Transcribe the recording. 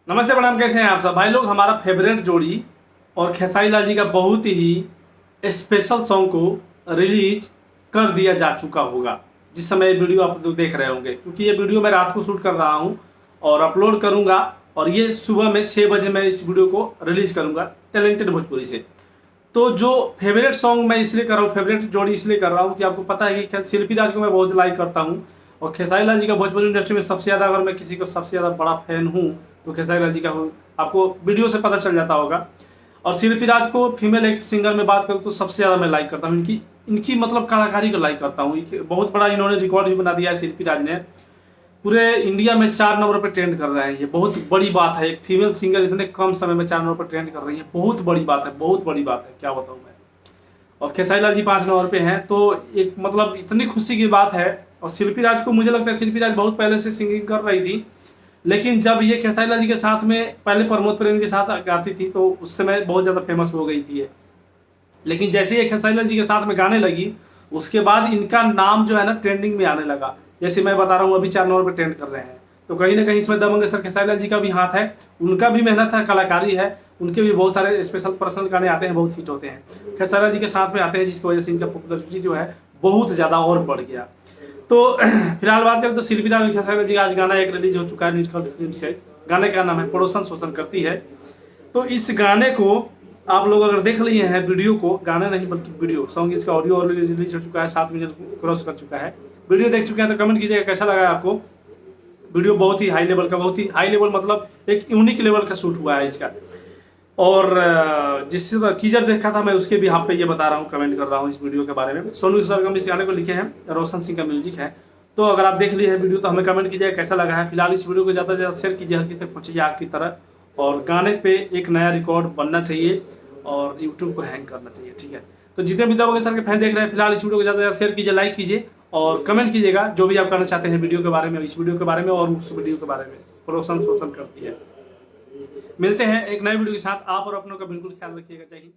नमस्ते प्रणाम, कैसे हैं आप सब भाई लोग। हमारा फेवरेट जोड़ी और खेसारी लाल जी का बहुत ही स्पेशल सॉन्ग को रिलीज कर दिया जा चुका होगा जिस समय वीडियो आप लोग देख रहे होंगे, क्योंकि ये वीडियो मैं रात को शूट कर रहा हूँ और अपलोड करूँगा और ये सुबह में 6 बजे मैं इस वीडियो को रिलीज करूँगा टैलेंटेड भोजपुरी से। तो जो फेवरेट सॉन्ग मैं इसलिए कर रहा हूँ, फेवरेट जोड़ी इसलिए कर रहा हूँ कि आपको पता है कि शिल्पी राज को मैं बहुत लाइक करता हूँ और खेसारी लाल जी का भोजपुरी इंडस्ट्री में सबसे ज़्यादा, अगर मैं किसी को सबसे ज़्यादा बड़ा फैन हूँ तो खेसारी लाल जी का हूँ। आपको वीडियो से पता चल जाता होगा। और शिल्पी राज को फीमेल एक्ट सिंगर में बात करूँ तो सबसे ज़्यादा मैं लाइक करता हूँ, इनकी मतलब कलाकारी को लाइक करता हूँ। बहुत बड़ा इन्होंने रिकॉर्ड भी बना दिया है शिल्पी राज ने। पूरे इंडिया में 4 नंबर पर ट्रेंड कर रहे हैं, ये बहुत बड़ी बात है। एक फीमेल सिंगर इतने कम समय में 4 नंबर पर ट्रेंड कर रही है, बहुत बड़ी बात है, बहुत बड़ी बात है, क्या बताऊँ मैं। और खेसारी लाल जी 5 नंबर पे हैं, तो एक मतलब इतनी खुशी की बात है। और शिल्पी राज को, मुझे लगता है शिल्पी राज बहुत पहले से सिंगिंग कर रही थी, लेकिन जब ये खेसारी लाल जी के साथ में पहले प्रमोद प्रेमी के साथ गाती थी तो उस समय बहुत ज़्यादा फेमस हो गई थी ये। लेकिन जैसे ये खेसारी लाल जी के साथ में गाने लगी उसके बाद इनका नाम जो है ना ट्रेंडिंग में आने लगा। जैसे मैं बता रहा हूँ अभी 4 नंबर पर ट्रेंड कर रहे हैं, तो कहीं ना कहीं इसमें दबंग सर खेसारी लाल जी का भी हाथ है, उनका भी मेहनत है, कलाकारी है, उनके भी बहुत सारे स्पेशल पर्सनल गाने आते हैं, बहुत हिट होते हैं, खेसारी लाल जी के साथ में आते हैं, जिसकी वजह से इनका पॉपुलरिटी जो है बहुत ज़्यादा और बढ़ गया। तो फिलहाल बात करें तो शिल्पी राज और खेसारी लाल जी का आज गाना एक रिलीज हो चुका है नीलकंठ फिल्म से। गाने का नाम है पड़ोसन शोषण करती है। तो इस गाने को आप लोग अगर देख लिए हैं वीडियो को, गाना नहीं बल्कि वीडियो सॉन्ग, इसका ऑडियो ऑलरेडी रिलीज हो चुका है, 7 मिलियन क्रॉस कर चुका है। वीडियो देख चुके हैं तो कमेंट कीजिएगा कैसा लगा है आपको। वीडियो बहुत ही हाई लेवल का, बहुत ही हाई लेवल मतलब एक यूनिक लेवल का शूट हुआ है इसका। और जिस टीजर देखा था मैं उसके भी हाथ पे ये बता रहा हूँ, कमेंट कर रहा हूँ इस वीडियो के बारे में। सोनू सरगम इस गाने को लिखे हैं, रोशन सिंह का म्यूजिक है। तो अगर आप देख लिए हैं वीडियो तो हमें कमेंट कीजिएगा कैसा लगा है। फिलहाल इस वीडियो को ज़्यादा से ज़्यादा शेयर कीजिए, हर किसी तक पहुँचिए आपकी तरह। और गाने पे एक नया रिकॉर्ड बनना चाहिए और यूट्यूब को हैंग करना चाहिए, ठीक है। तो जितने भी दबंग सर के फैन देख रहे हैं, फिलहाल इस वीडियो को ज़्यादा से ज़्यादा शेयर कीजिए, लाइक कीजिए और कमेंट कीजिएगा जो भी आप करना चाहते हैं वीडियो के बारे में, इस वीडियो के बारे में और उस वीडियो के बारे में। पड़ोसन शोषण करती है। मिलते हैं एक नए वीडियो के साथ, आप और अपनों का बिल्कुल ख्याल रखिएगा। जय हिंद।